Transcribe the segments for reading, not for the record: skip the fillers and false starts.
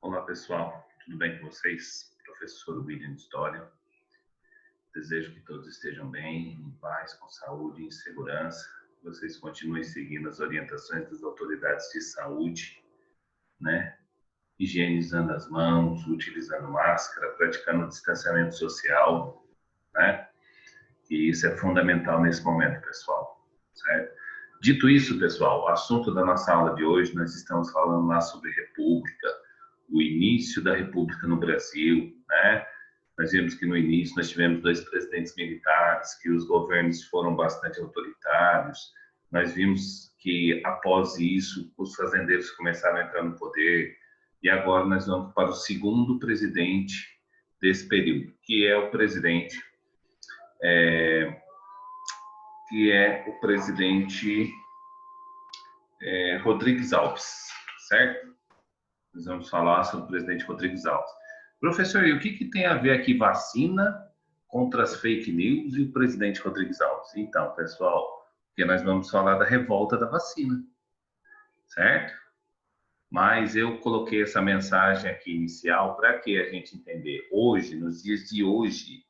Olá pessoal, tudo bem com vocês? Professor William de História. Desejo que todos estejam bem, em paz, com saúde e em segurança. Vocês continuem seguindo as orientações das autoridades de saúde, né? Higienizando as mãos, utilizando máscara, praticando o distanciamento social, né? E isso é fundamental nesse momento, pessoal, certo? Dito isso, pessoal, o assunto da nossa aula de hoje, nós estamos falando lá sobre república, o início da república no Brasil, né? Nós vimos que no início nós tivemos 2 presidentes militares, que os governos foram bastante autoritários. Nós vimos que após isso os fazendeiros começaram a entrar no poder e agora nós vamos para o segundo presidente desse período, que é o presidente Rodrigues Alves, certo? Nós vamos falar sobre o presidente Rodrigues Alves. Professor, e o que tem a ver aqui vacina contra as fake news e o presidente Rodrigues Alves? Então, pessoal, porque nós vamos falar da revolta da vacina, certo? Mas eu coloquei essa mensagem aqui inicial para que a gente entender hoje, nos dias de hoje,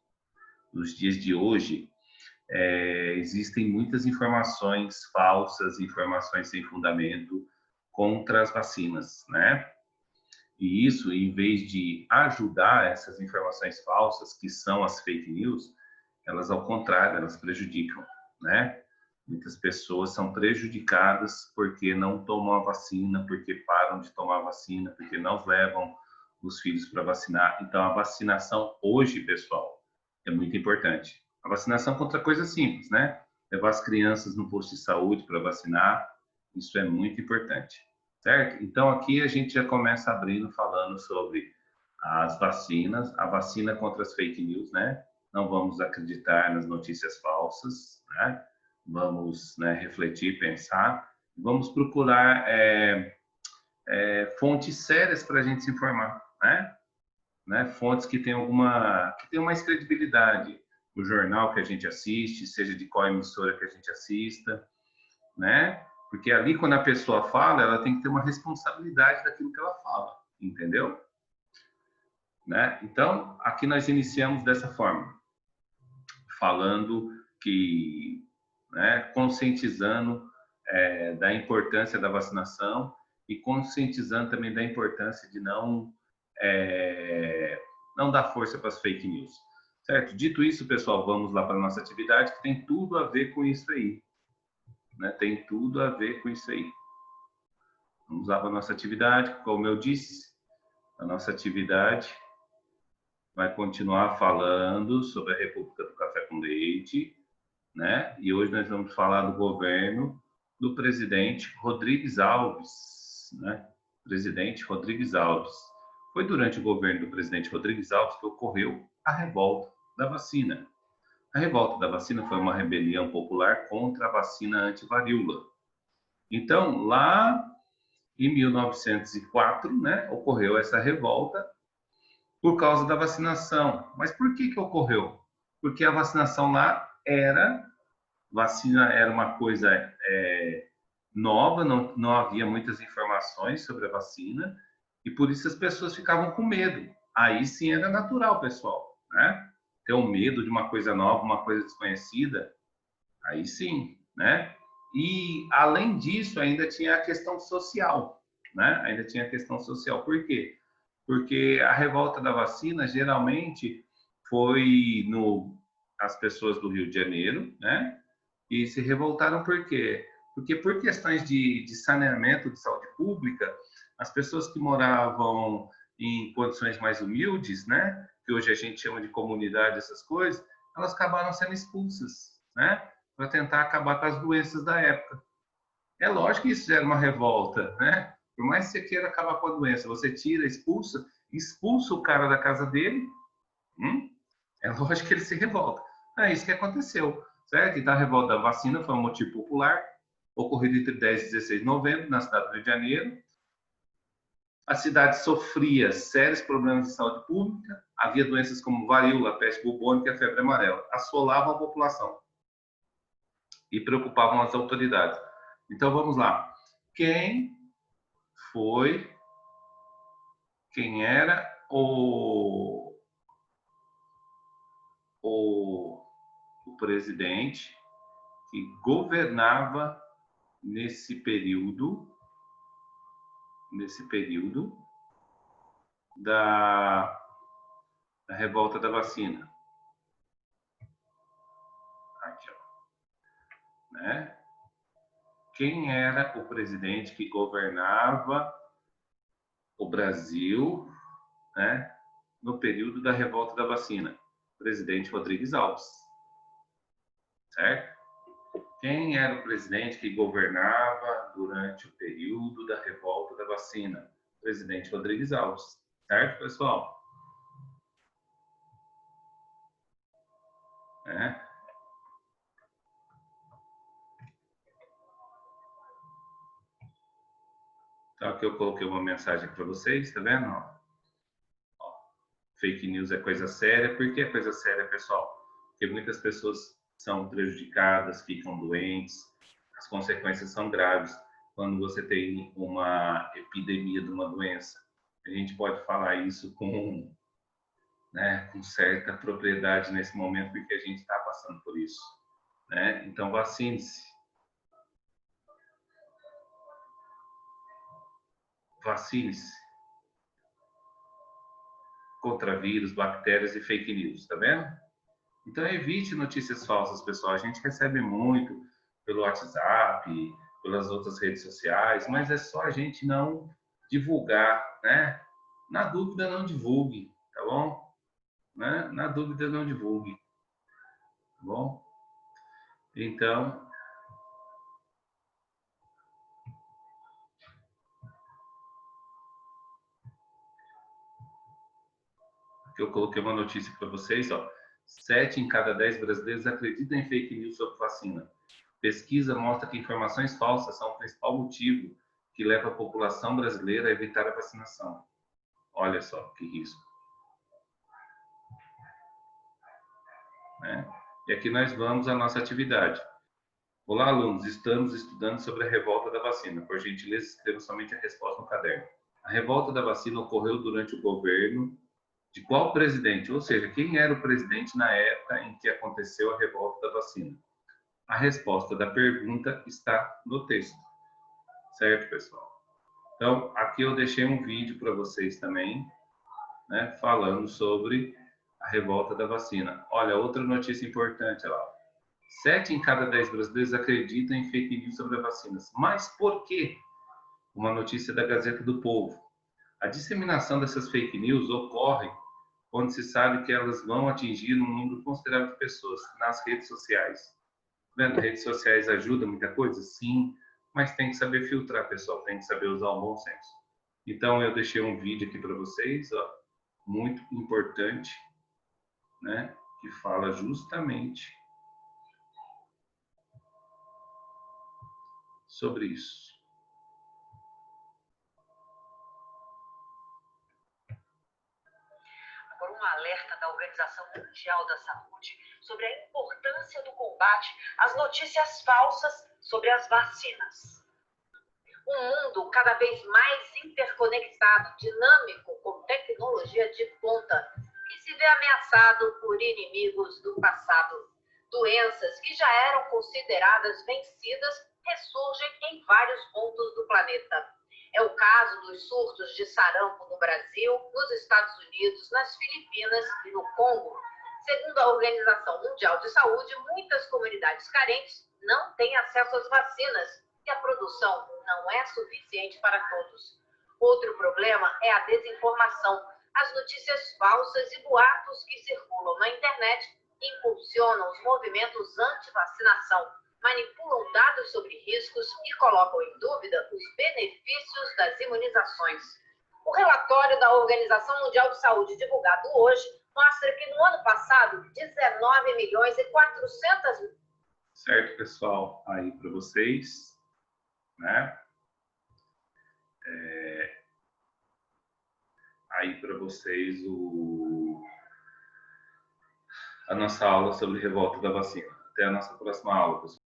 existem muitas informações falsas, informações sem fundamento contra as vacinas, né? E isso, em vez de ajudar essas informações falsas, que são as fake news, elas, ao contrário, elas prejudicam, né? Muitas pessoas são prejudicadas porque não tomam a vacina, porque param de tomar a vacina, porque não levam os filhos para vacinar. Então, a vacinação hoje, pessoal, é muito importante. A vacinação contra coisas simples, né? Levar as crianças no posto de saúde para vacinar, isso é muito importante. Certo? Então, aqui a gente já começa abrindo, falando sobre as vacinas, a vacina contra as fake news, né? Não vamos acreditar nas notícias falsas, né? Vamos, né, refletir, pensar, vamos procurar fontes sérias para a gente se informar, né? Fontes que tenham mais credibilidade. O jornal que a gente assiste, seja de qual emissora que a gente assista, né? Porque ali, quando a pessoa fala, ela tem que ter uma responsabilidade daquilo que ela fala, entendeu? Né? Então, aqui nós iniciamos dessa forma, falando que, né, conscientizando da importância da vacinação e conscientizando também da importância de não dar força para as fake news. Certo? Dito isso, pessoal, vamos lá para a nossa atividade, que tem tudo a ver com isso aí. Né? Tem tudo a ver com isso aí. Vamos lá para a nossa atividade. Como eu disse, a nossa atividade vai continuar falando sobre a República do Café com Leite, né? E hoje nós vamos falar do governo do presidente Rodrigues Alves, né? Presidente Rodrigues Alves. Foi durante o governo do presidente Rodrigues Alves que ocorreu a revolta da vacina. A revolta da vacina foi uma rebelião popular contra a vacina anti-varíola. Então, lá em 1904, né, ocorreu essa revolta por causa da vacinação. Mas por que ocorreu? Porque a vacinação lá vacina era uma coisa nova, não havia muitas informações sobre a vacina, e por isso as pessoas ficavam com medo. Aí sim era natural, pessoal, né? Ter um medo de uma coisa nova, uma coisa desconhecida, aí sim, né? E, além disso, ainda tinha a questão social, né? Ainda tinha a questão social. Por quê? Porque a revolta da vacina, geralmente, foi as pessoas do Rio de Janeiro, né? E se revoltaram por quê? Porque, por questões de saneamento de saúde pública, as pessoas que moravam em condições mais humildes, né? Que hoje a gente chama de comunidade, essas coisas, elas acabaram sendo expulsas, né? Para tentar acabar com as doenças da época. É lógico que isso era uma revolta, né? Por mais que você queira acabar com a doença, você tira, expulsa o cara da casa dele, é lógico que ele se revolta. É isso que aconteceu, certo? Então, a revolta da vacina foi um motivo popular, ocorrido entre 10 e 16 de novembro, na cidade do Rio de Janeiro. A cidade sofria sérios problemas de saúde pública, havia doenças como varíola, peste bubônica e febre amarela, assolavam a população e preocupavam as autoridades. Então, vamos lá. Quem foi quem era o presidente que governava nesse período da revolta da vacina. Aqui, ó. Né? Quem era o presidente que governava o Brasil, né, no período da revolta da vacina? Presidente Rodrigues Alves. Certo? Quem era o presidente que governava durante o período da revolta da vacina? Presidente Rodrigues Alves. Certo, pessoal? Então, aqui eu coloquei uma mensagem para vocês, tá vendo? Ó, fake news é coisa séria. Por que é coisa séria, pessoal? Porque muitas pessoas são prejudicadas, ficam doentes, as consequências são graves quando você tem uma epidemia de uma doença. A gente pode falar isso com certa propriedade nesse momento, porque a gente está passando por isso. Né? Então, vacine-se. Vacine-se contra vírus, bactérias e fake news, tá vendo? Então, evite notícias falsas, pessoal. A gente recebe muito pelo WhatsApp, pelas outras redes sociais, mas é só a gente não divulgar, né? Na dúvida, não divulgue, tá bom? Né? Na dúvida, não divulgue, tá bom? Então, aqui eu coloquei uma notícia para vocês, ó. 7 em cada 10 brasileiros acreditam em fake news sobre vacina. Pesquisa mostra que informações falsas são o principal motivo que leva a população brasileira a evitar a vacinação. Olha só que risco. Né? E aqui nós vamos à nossa atividade. Olá, alunos. Estamos estudando sobre a revolta da vacina. Por gentileza, escreva somente a resposta no caderno. A revolta da vacina ocorreu durante o governo de qual presidente? Ou seja, quem era o presidente na época em que aconteceu a revolta da vacina? A resposta da pergunta está no texto. Certo, pessoal? Então, aqui eu deixei um vídeo para vocês também, né, falando sobre a revolta da vacina. Olha, outra notícia importante lá. 7 em cada 10 brasileiros acreditam em fake news sobre as vacinas. Mas por quê? Uma notícia da Gazeta do Povo. A disseminação dessas fake news ocorre quando se sabe que elas vão atingir um número considerável de pessoas nas redes sociais. Vendo, redes sociais ajudam muita coisa? Sim, mas tem que saber filtrar, pessoal, tem que saber usar o bom senso. Então, eu deixei um vídeo aqui para vocês, ó, muito importante, né, que fala justamente sobre isso. Agora, um alerta da Organização Mundial da Saúde sobre a importância do combate às notícias falsas sobre as vacinas. Um mundo cada vez mais interconectado, dinâmico, com tecnologia de ponta, que se vê ameaçado por inimigos do passado. Doenças que já eram consideradas vencidas ressurgem em vários pontos do planeta. É o caso dos surtos de sarampo no Brasil, nos Estados Unidos, nas Filipinas e no Congo. Segundo a Organização Mundial de Saúde, muitas comunidades carentes não têm acesso às vacinas e a produção não é suficiente para todos. Outro problema é a desinformação. As notícias falsas e boatos que circulam na internet impulsionam os movimentos anti-vacinação, manipulam dados sobre riscos e colocam em dúvida os benefícios das imunizações. O relatório da Organização Mundial de Saúde, divulgado hoje, mostra que no ano passado, 19 milhões e 400 mil... Certo, pessoal? Aí para vocês, né? Aí para vocês a nossa aula sobre revolta da vacina. Até a nossa próxima aula, pessoal.